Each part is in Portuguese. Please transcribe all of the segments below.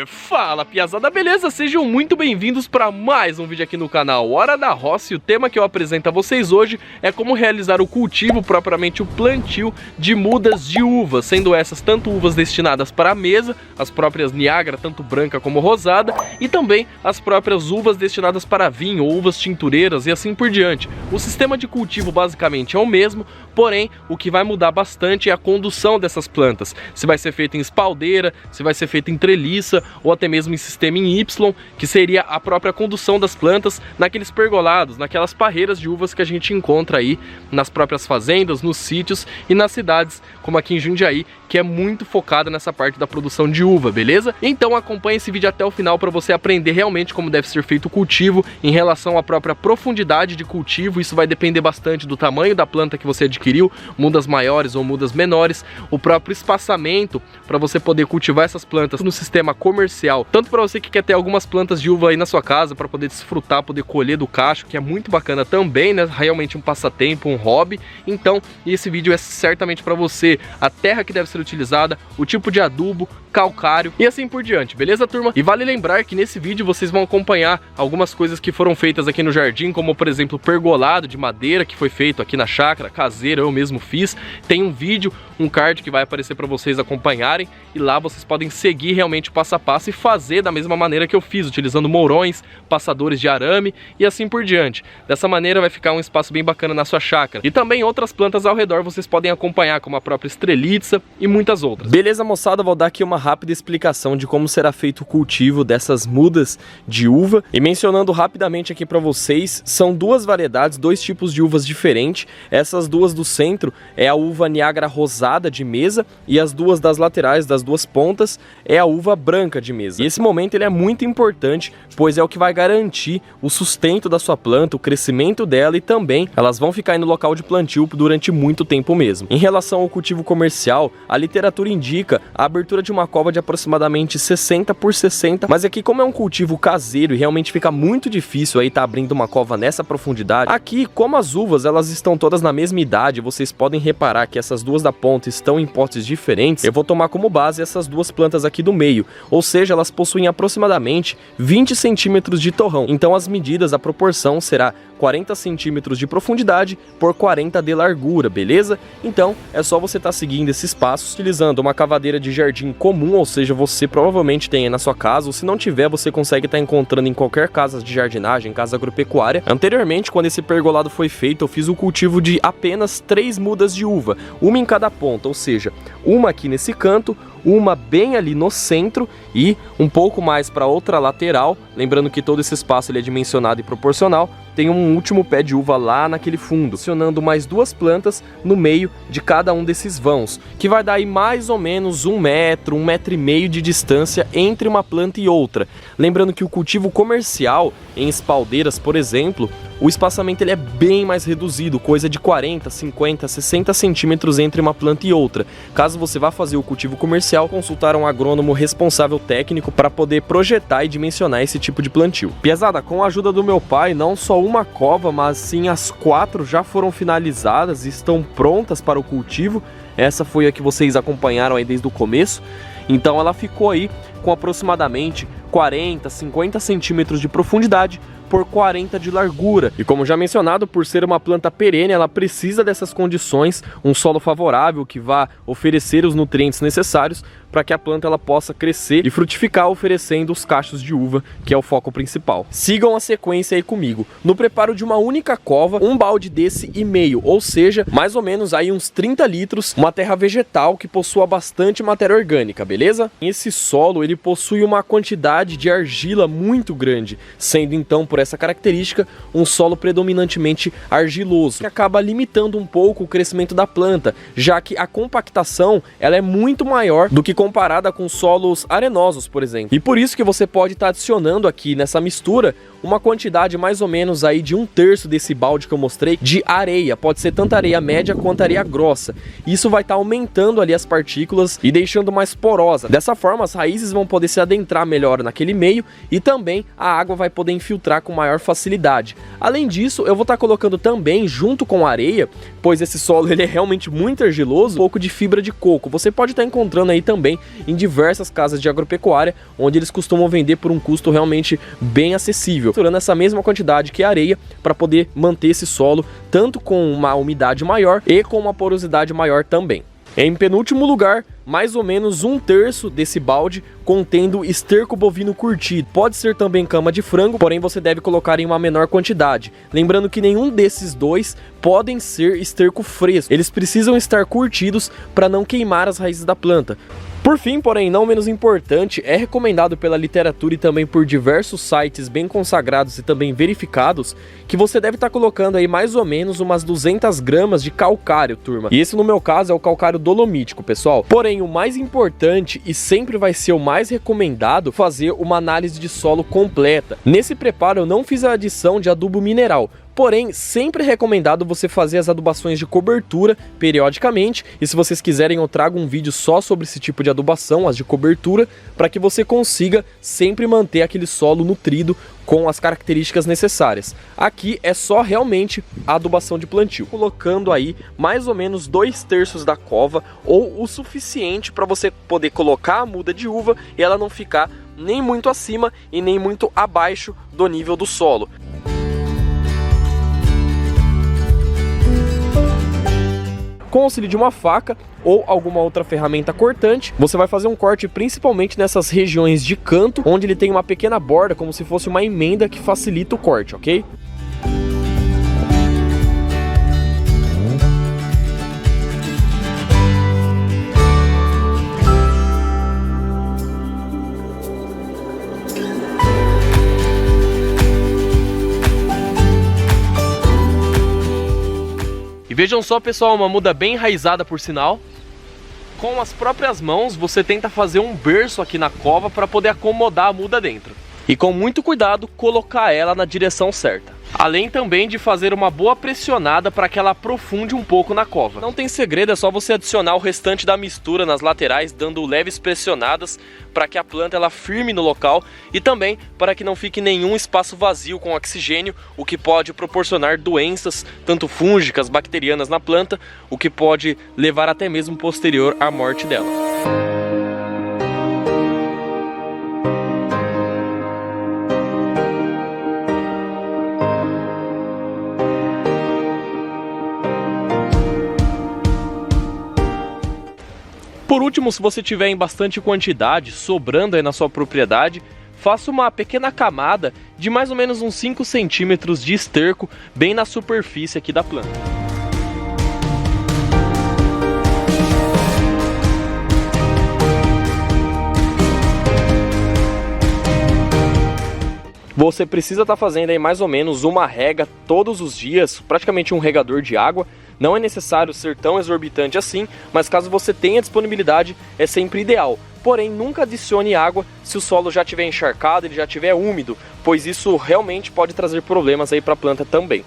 Fala piazada, beleza? Sejam muito bem-vindos para mais um vídeo aqui no canal Hora da Roça. E o tema que eu apresento a vocês hoje é como realizar o cultivo, propriamente o plantio de mudas de uva, sendo essas tanto uvas destinadas para a mesa, as próprias Niagara, tanto branca como rosada, e também as próprias uvas destinadas para vinho, uvas tintureiras e assim por diante. O sistema de cultivo basicamente é o mesmo, porém o que vai mudar bastante é a condução dessas plantas, se vai ser feito em espaldeira, se vai ser feito em treliça ou até mesmo em sistema em Y, que seria a própria condução das plantas naqueles pergolados, naquelas parreiras de uvas que a gente encontra aí nas próprias fazendas, nos sítios e nas cidades, como aqui em Jundiaí, que é muito focada nessa parte da produção de uva, beleza? Então acompanhe esse vídeo até o final para você aprender realmente como deve ser feito o cultivo em relação à própria profundidade de cultivo. Isso vai depender bastante do tamanho da planta que você adquiriu, mudas maiores ou mudas menores, o próprio espaçamento para você poder cultivar essas plantas no sistema comercial, tanto para você que quer ter algumas plantas de uva aí na sua casa para poder desfrutar, poder colher do cacho, que é muito bacana também, né? Realmente um passatempo, um hobby. Então esse vídeo é certamente para você, a terra que deve ser utilizada, o tipo de adubo, calcário e assim por diante, beleza, turma? E vale lembrar que nesse vídeo vocês vão acompanhar algumas coisas que foram feitas aqui no jardim, como por exemplo o pergolado de madeira que foi feito aqui na chácara, caseiro, eu mesmo fiz. Tem um vídeo, um card que vai aparecer para vocês acompanharem e lá vocês podem seguir realmente o passo a passo e fazer da mesma maneira que eu fiz, utilizando mourões, passadores de arame e assim por diante. Dessa maneira vai ficar um espaço bem bacana na sua chácara. E também outras plantas ao redor vocês podem acompanhar, como a própria estreliça e muitas outras. Beleza, moçada? Vou dar aqui uma rápida explicação de como será feito o cultivo dessas mudas de uva. E mencionando rapidamente aqui para vocês, são duas variedades, dois tipos de uvas diferentes. Essas duas do centro é a uva Niagara rosada de mesa e as duas das laterais, das duas pontas, é a uva branca de mesa. E esse momento ele é muito importante, pois é o que vai garantir o sustento da sua planta, o crescimento dela, e também elas vão ficar aí no local de plantio durante muito tempo mesmo. Em relação ao cultivo comercial, a literatura indica a abertura de uma cova de aproximadamente 60 por 60, mas aqui, como é um cultivo caseiro e realmente fica muito difícil aí tá abrindo uma cova nessa profundidade, aqui, como as uvas elas estão todas na mesma idade, vocês podem reparar que essas duas da ponta estão em potes diferentes. Eu vou tomar como base essas duas plantas aqui do meio, ou seja, elas possuem aproximadamente 20 centímetros de torrão. Então as medidas, a proporção será 40 centímetros de profundidade por 40 de largura, beleza? Então é só você estar seguindo esses passos, utilizando uma cavadeira de jardim comum, ou seja, você provavelmente tem aí na sua casa, ou se não tiver, você consegue estar encontrando em qualquer casa de jardinagem, casa agropecuária. Anteriormente, quando esse pergolado foi feito, eu fiz o cultivo de apenas 3 mudas de uva, uma em cada ponta, ou seja, uma aqui nesse canto, uma bem ali no centro e um pouco mais para outra lateral. Lembrando que todo esse espaço ele é dimensionado e proporcional. Tem um último pé de uva lá naquele fundo, adicionando mais duas plantas no meio de cada um desses vãos, que vai dar aí mais ou menos 1 metro, 1,5 metros de distância entre uma planta e outra. Lembrando que o cultivo comercial, em espaldeiras, por exemplo, o espaçamento ele é bem mais reduzido, coisa de 40, 50, 60 centímetros entre uma planta e outra. Caso você vá fazer o cultivo comercial, consultar um agrônomo responsável técnico para poder projetar e dimensionar esse tipo de plantio. Piazada, com a ajuda do meu pai, não só uma cova, mas sim as 4 já foram finalizadas e estão prontas para o cultivo. Essa foi a que vocês acompanharam aí desde o começo. Então ela ficou aí com aproximadamente 40, 50 centímetros de profundidade por 40 de largura. E como já mencionado, por ser uma planta perene, ela precisa dessas condições, um solo favorável que vá oferecer os nutrientes necessários para que a planta ela possa crescer e frutificar, oferecendo os cachos de uva, que é o foco principal. Sigam a sequência aí comigo. No preparo de uma única cova, um balde desse e meio, ou seja, mais ou menos aí uns 30 litros, uma terra vegetal que possua bastante matéria orgânica, beleza? Esse solo ele possui uma quantidade de argila muito grande, sendo então, por essa característica, um solo predominantemente argiloso, que acaba limitando um pouco o crescimento da planta, já que a compactação ela é muito maior do que comparada com solos arenosos, por exemplo. E por isso que você pode estar adicionando aqui nessa mistura uma quantidade mais ou menos aí de 1/3 desse balde que eu mostrei de areia. Pode ser tanto areia média quanto areia grossa. Isso vai estar aumentando ali as partículas e deixando mais porosa. Dessa forma, as raízes vão poder se adentrar melhor naquele meio e também a água vai poder infiltrar com maior facilidade. Além disso, eu vou estar colocando também, junto com a areia, pois esse solo ele é realmente muito argiloso, um pouco de fibra de coco. Você pode estar encontrando aí também também em diversas casas de agropecuária, onde eles costumam vender por um custo realmente bem acessível, misturando essa mesma quantidade que areia para poder manter esse solo tanto com uma umidade maior e com uma porosidade maior também. Em penúltimo lugar, mais ou menos 1/3 desse balde contendo esterco bovino curtido. Pode ser também cama de frango, porém você deve colocar em uma menor quantidade. Lembrando que nenhum desses dois podem ser esterco fresco. Eles precisam estar curtidos para não queimar as raízes da planta. Por fim, porém não menos importante, é recomendado pela literatura e também por diversos sites bem consagrados e também verificados que você deve estar colocando aí mais ou menos umas 200 gramas de calcário, turma. E esse no meu caso é o calcário dolomítico, pessoal. Porém, o mais importante e sempre vai ser o mais recomendado, fazer uma análise de solo completa. Nesse preparo eu não fiz a adição de adubo mineral. Porém, sempre é recomendado você fazer as adubações de cobertura periodicamente, e se vocês quiserem eu trago um vídeo só sobre esse tipo de adubação, as de cobertura, para que você consiga sempre manter aquele solo nutrido com as características necessárias. Aqui é só realmente a adubação de plantio, colocando aí mais ou menos 2/3 da cova, ou o suficiente para você poder colocar a muda de uva e ela não ficar nem muito acima e nem muito abaixo do nível do solo. Com o auxílio de uma faca ou alguma outra ferramenta cortante, você vai fazer um corte principalmente nessas regiões de canto, onde ele tem uma pequena borda, como se fosse uma emenda que facilita o corte, ok? Vejam só, pessoal, uma muda bem enraizada por sinal. Com as próprias mãos você tenta fazer um berço aqui na cova para poder acomodar a muda dentro. E com muito cuidado colocar ela na direção certa. Além também de fazer uma boa pressionada para que ela aprofunde um pouco na cova. Não tem segredo, é só você adicionar o restante da mistura nas laterais, dando leves pressionadas para que a planta ela firme no local e também para que não fique nenhum espaço vazio com oxigênio, o que pode proporcionar doenças, tanto fúngicas, bacterianas na planta, o que pode levar até mesmo posterior à morte dela. Por último, se você tiver em bastante quantidade, sobrando aí na sua propriedade, faça uma pequena camada de mais ou menos uns 5 centímetros de esterco bem na superfície aqui da planta. Você precisa estar fazendo aí mais ou menos uma rega todos os dias, praticamente um regador de água. Não é necessário ser tão exorbitante assim, mas caso você tenha disponibilidade, é sempre ideal. Porém, nunca adicione água se o solo já estiver encharcado, ele já estiver úmido, pois isso realmente pode trazer problemas aí para a planta também.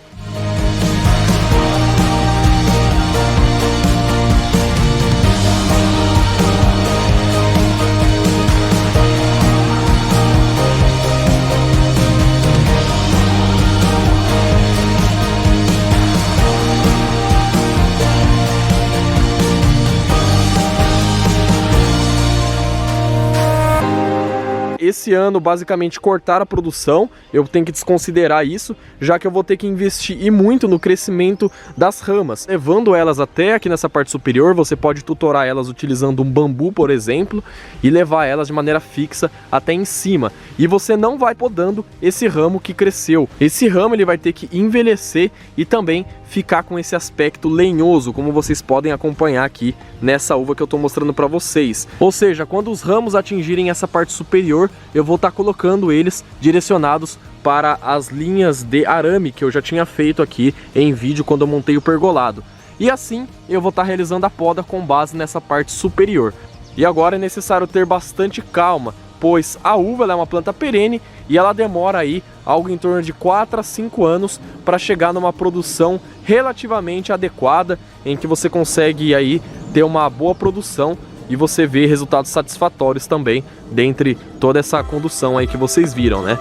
Esse ano, basicamente, cortar a produção, eu tenho que desconsiderar isso, já que eu vou ter que investir e muito no crescimento das ramas. Levando elas até aqui nessa parte superior, você pode tutorar elas utilizando um bambu, por exemplo, e levar elas de maneira fixa até em cima. E você não vai podando esse ramo que cresceu. Esse ramo ele vai ter que envelhecer e também ficar com esse aspecto lenhoso, como vocês podem acompanhar aqui nessa uva que eu estou mostrando para vocês. Ou seja, quando os ramos atingirem essa parte superior, eu vou estar colocando eles direcionados para as linhas de arame que eu já tinha feito aqui em vídeo quando eu montei o pergolado. E assim eu vou estar realizando a poda com base nessa parte superior. E agora é necessário ter bastante calma, pois a uva ela é uma planta perene e ela demora aí algo em torno de 4 a 5 anos para chegar numa produção relativamente adequada, em que você consegue aí ter uma boa produção e você vê resultados satisfatórios também dentre toda essa condução aí que vocês viram, né?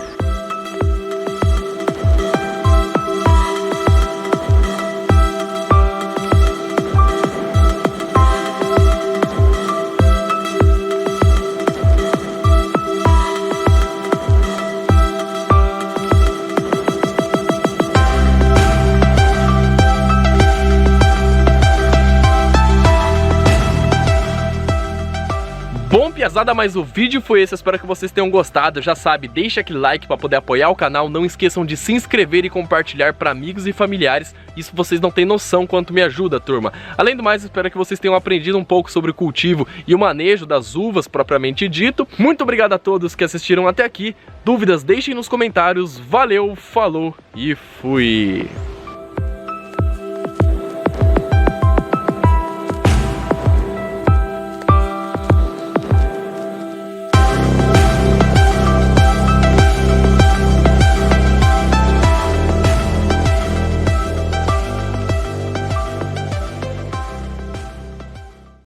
piazada, mas o vídeo foi esse, eu espero que vocês tenham gostado. Já sabe, deixa aquele like para poder apoiar o canal, não esqueçam de se inscrever e compartilhar para amigos e familiares. Isso vocês não têm noção quanto me ajuda, turma. Além do mais, espero que vocês tenham aprendido um pouco sobre o cultivo e o manejo das uvas propriamente dito. Muito obrigado a todos que assistiram até aqui. Dúvidas deixem nos comentários. Valeu, falou e fui!